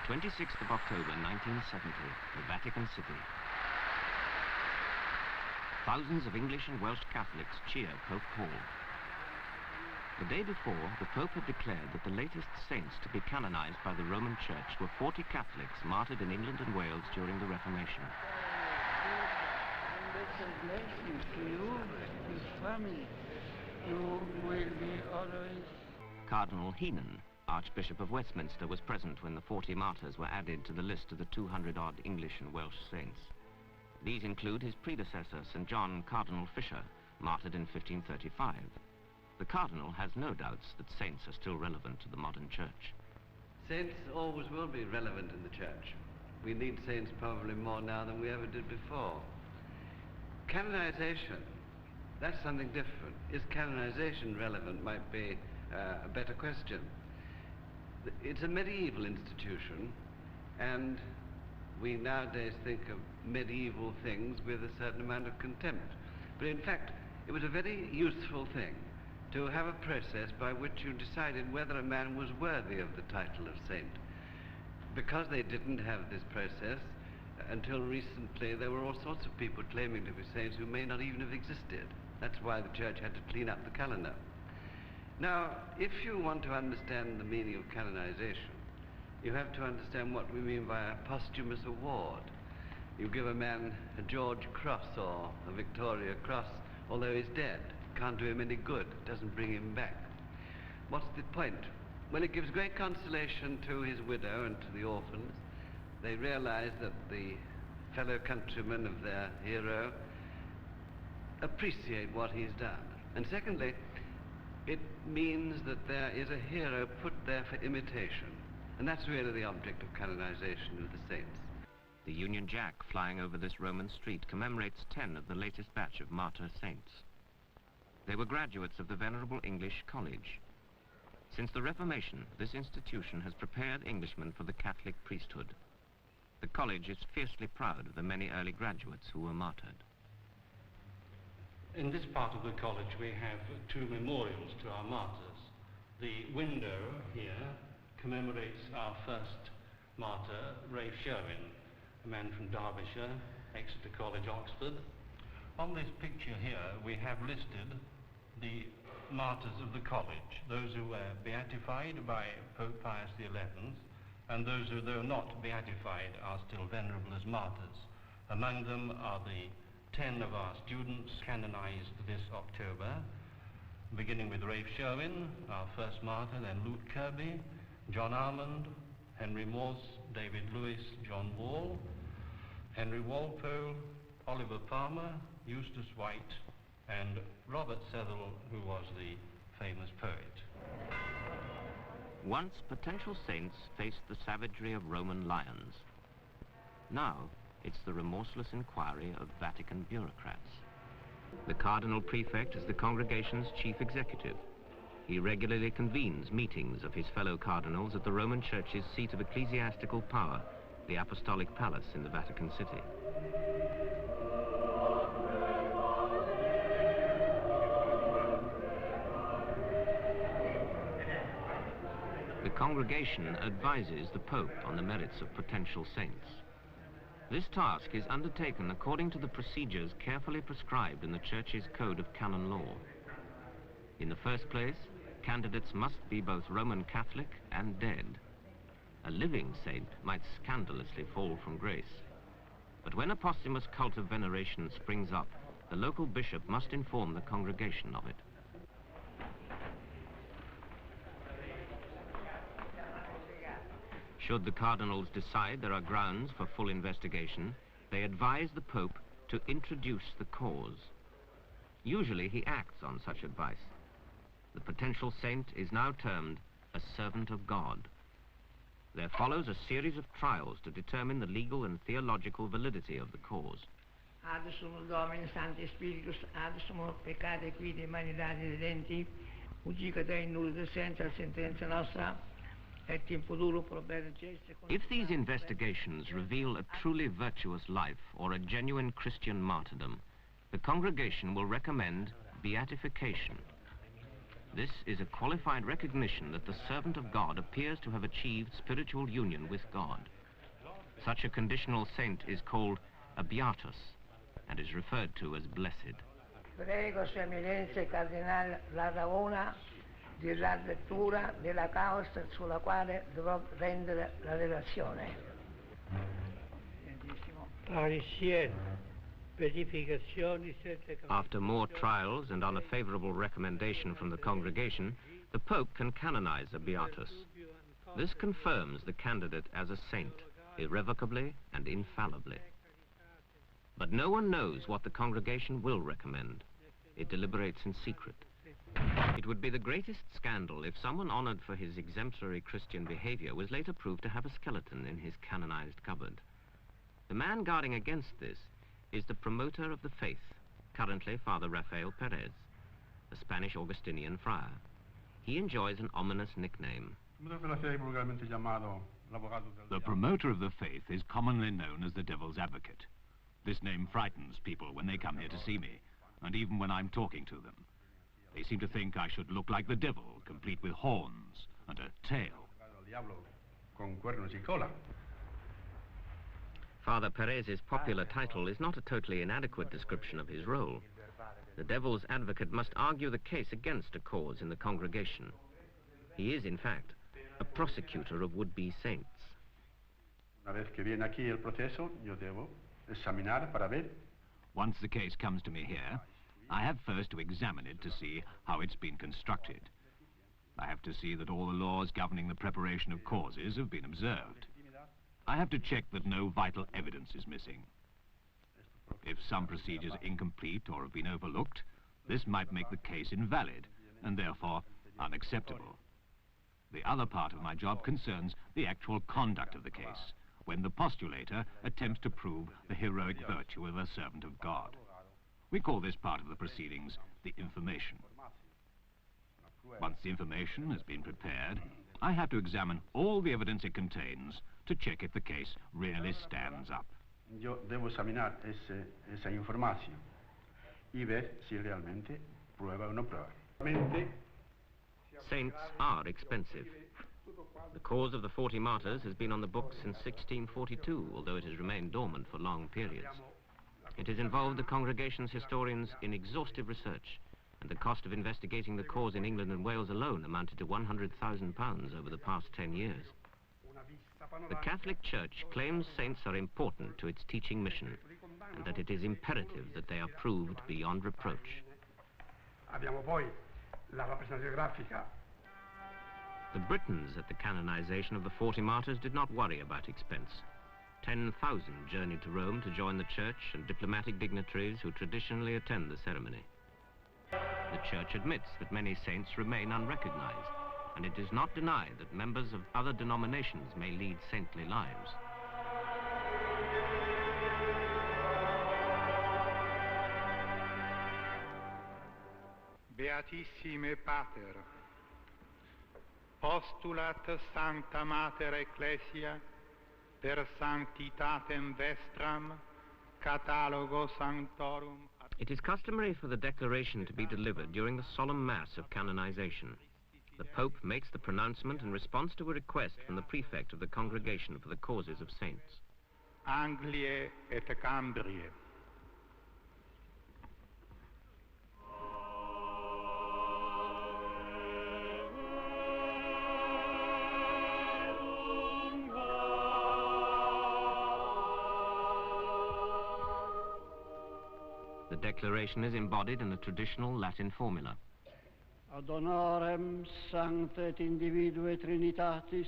26th of October 1970, the Vatican City. Thousands of English and Welsh Catholics cheer Pope Paul. The day before, the Pope had declared that the latest saints to be canonized by the Roman Church were 40 Catholics martyred in England and Wales during the Reformation. That's a blessing to you and his family. You will be always... Cardinal Heenan, Archbishop of Westminster, was present when the 40 martyrs were added to the list of the 200-odd English and Welsh saints. These include his predecessor, St. John Cardinal Fisher, martyred in 1535. The Cardinal has no doubts that saints are still relevant to the modern church. Saints always will be relevant in the church. We need saints probably more now than we ever did before. Canonization, that's something different. Is canonization relevant might be a better question. It's a medieval institution, and we nowadays think of medieval things with a certain amount of contempt. But in fact, it was a very useful thing to have a process by which you decided whether a man was worthy of the title of saint. Because they didn't have this process, until recently there were all sorts of people claiming to be saints who may not even have existed. That's why the church had to clean up the calendar. Now, if you want to understand the meaning of canonization, you have to understand what we mean by a posthumous award. You give a man a George Cross or a Victoria Cross, although he's dead. Can't do him any good, doesn't bring him back. What's the point? Well, it gives great consolation to his widow and to the orphans. They realize that the fellow countrymen of their hero appreciate what he's done. And secondly, it means that there is a hero put there for imitation. And that's really the object of canonization of the saints. The Union Jack flying over this Roman street commemorates 10 of the latest batch of martyr saints. They were graduates of the Venerable English College. Since the Reformation, this institution has prepared Englishmen for the Catholic priesthood. The college is fiercely proud of the many early graduates who were martyred. In this part of the college we have two memorials to our martyrs. The window here commemorates our first martyr, Ralph Sherwin, a man from Derbyshire, Exeter College, Oxford. On this picture here we have listed the martyrs of the college, those who were beatified by Pope Pius XI, and those who, though not beatified, are still venerable as martyrs. Among them are the 10 of our students canonized this October, beginning with Ralph Sherwin, our first martyr, then Luke Kirby, John Almond, Henry Morse, David Lewis, John Wall, Henry Walpole, Oliver Palmer, Eustace White, and Robert Setherell, who was the famous poet. Once potential saints faced the savagery of Roman lions. Now it's the remorseless inquiry of Vatican bureaucrats. The Cardinal Prefect is the congregation's chief executive. He regularly convenes meetings of his fellow cardinals at the Roman Church's seat of ecclesiastical power, the Apostolic Palace in the Vatican City. The congregation advises the Pope on the merits of potential saints. This task is undertaken according to the procedures carefully prescribed in the Church's Code of Canon Law. In the first place, candidates must be both Roman Catholic and dead. A living saint might scandalously fall from grace. But when a posthumous cult of veneration springs up, the local bishop must inform the congregation of it. Should the cardinals decide there are grounds for full investigation, they advise the Pope to introduce the cause. Usually he acts on such advice. The potential saint is now termed a servant of God. There follows a series of trials to determine the legal and theological validity of the cause. Ad sum Domini Sancti Spiritus, ad sum peccate qui de humanidade redenti, ugicat in nulla senza sentenza nostra. If these investigations reveal a truly virtuous life or a genuine Christian martyrdom, the congregation will recommend beatification. This is a qualified recognition that the servant of God appears to have achieved spiritual union with God. Such a conditional saint is called a beatus and is referred to as blessed. Prego Sua Eminenza Cardinale Larraona di dar lettura della causa sulla quale dovrò rendere la relazione. After more trials and on a favorable recommendation from the congregation, the Pope can canonize a beatus. This confirms the candidate as a saint, irrevocably and infallibly. But no one knows what the congregation will recommend. It deliberates in secret. It would be the greatest scandal if someone honored for his exemplary Christian behavior was later proved to have a skeleton in his canonized cupboard. The man guarding against this is the promoter of the faith, currently Father Rafael Perez, a Spanish Augustinian friar. He enjoys an ominous nickname. The promoter of the faith is commonly known as the devil's advocate. This name frightens people when they come here to see me, and even when I'm talking to them. They seem to think I should look like the devil, complete with horns and a tail. Father Perez's popular title is not a totally inadequate description of his role. The devil's advocate must argue the case against a cause in the congregation. He is, in fact, a prosecutor of would-be saints. Once the case comes to me here, I have first to examine it to see how it's been constructed. I have to see that all the laws governing the preparation of causes have been observed. I have to check that no vital evidence is missing. If some procedures are incomplete or have been overlooked, this might make the case invalid and therefore unacceptable. The other part of my job concerns the actual conduct of the case, when the postulator attempts to prove the heroic virtue of a servant of God. We call this part of the proceedings the information. Once the information has been prepared, I have to examine all the evidence it contains to check if the case really stands up. Yo devo examinar esa información y ver si realmente prueba o no prueba. Saints are expensive. The cause of the 40 martyrs has been on the books since 1642, although it has remained dormant for long periods. It has involved the congregation's historians in exhaustive research, and the cost of investigating the cause in England and Wales alone amounted to £100,000 over the past 10 years. The Catholic Church claims saints are important to its teaching mission, and that it is imperative that they are proved beyond reproach. The Britons at the canonization of the 40 martyrs did not worry about expense. 10,000 journeyed to Rome to join the church and diplomatic dignitaries who traditionally attend the ceremony. The church admits that many saints remain unrecognized, and it does not deny that members of other denominations may lead saintly lives. Beatissime Pater, postulat Sancta Mater Ecclesia per sanctitatem vestram, catalogo sanctorum. It is customary for the declaration to be delivered during the solemn Mass of canonization. The Pope makes the pronouncement in response to a request from the prefect of the Congregation for the Causes of Saints. Anglie et Cambrie. The declaration is embodied in a traditional Latin formula. Ad honorem sancta et individue Trinitatis,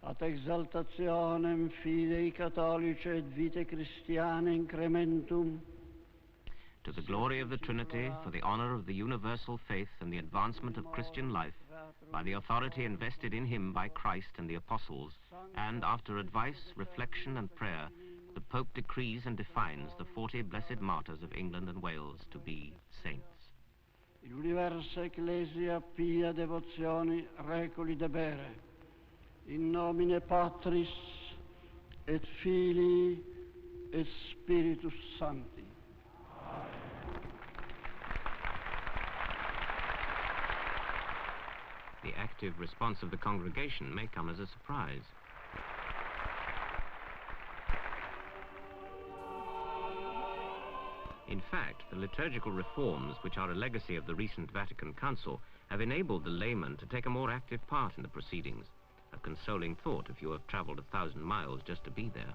ad exaltationem fidei catholici et vitae Christianae incrementum. To the glory of the Trinity, for the honor of the universal faith and the advancement of Christian life, by the authority invested in him by Christ and the apostles, and after advice, reflection and prayer, the Pope decrees and defines the 40 blessed martyrs of England and Wales to be saints. In universa Ecclesia pia devotioni recoli debere, in nomine Patris et Filii et Spiritus Sancti. The active response of the congregation may come as a surprise. In fact, the liturgical reforms, which are a legacy of the recent Vatican Council, have enabled the layman to take a more active part in the proceedings. A consoling thought if you have traveled 1,000 miles just to be there.